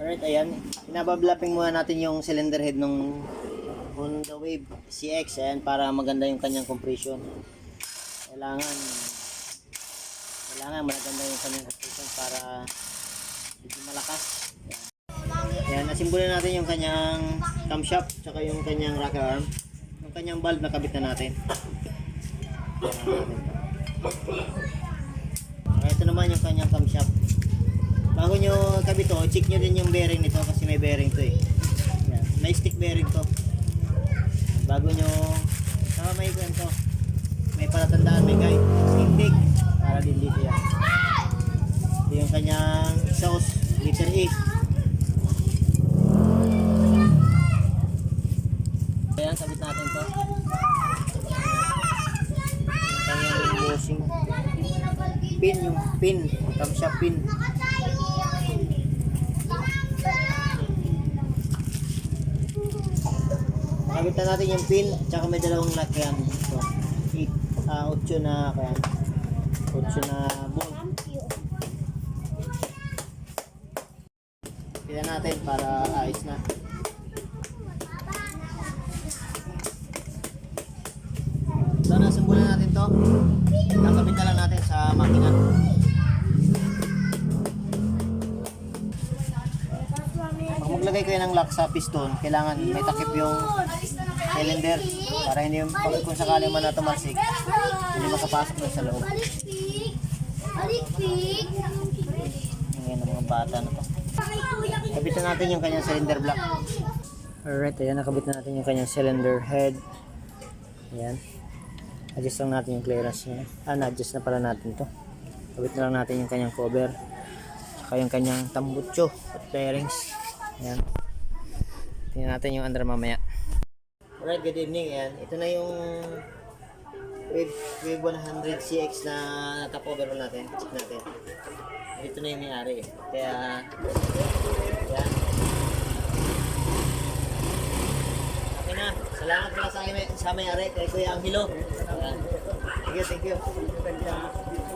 Alright, ayan. Pinabablaping muna natin yung cylinder head ng Honda Wave CX. Ayan, para maganda yung kanyang compression. Kailangan maganda yung kanyang compression para medyo malakas. Ayan, nasimbolan natin yung kanyang camshaft tsaka yung kanyang rocker arm. Yung kanyang valve nakabit na natin. Ito naman yung kanyang camshaft. Bago nyo kabit to, check nyo din yung bearing nito kasi may bearing to eh. Ayan, may stick bearing to. Bago nyo, saka may ganito, may palatandaan, may guide, intake, para din dito yan. Ito yung kanyang exhaust, liter E. Ayan, kabit natin to. Yung kanyang bushing pin, yung pin, camshaft pin. Kabitan natin yung pin, tsaka may dalawang lock yan. So, 8 na kaya 8 na bolt. Pila natin para ayos na. So, nasimbulan natin to. Kakabit na lang natin sa makina. Pag maglagay kayo ng lock sa piston, kailangan may takip yung cylinder para hindi kung sakali man na tumalsik, hindi makapasok na sa loob. Ngayon ang mga bata na to. Kabitan natin yung kanyang cylinder block. Alright, ayan, nakabit na natin yung kanyang cylinder head. Ayan. Adjust lang natin yung clearance niya. Na-adjust na pala natin to. Kabit na lang natin yung kanyang cover. Saka yung kanyang tambutso at bearings. Ayan. Tingnan natin yung under mamaya. Alright, good evening. Ayan. Ito na yung Wave 100 CX na top overall natin. Check natin. Ito na yung may-ari. Kaya, ayan. Okay na. Salamat pala sa may-ari kay Kuya Angelo. Ayan. Thank you, thank you.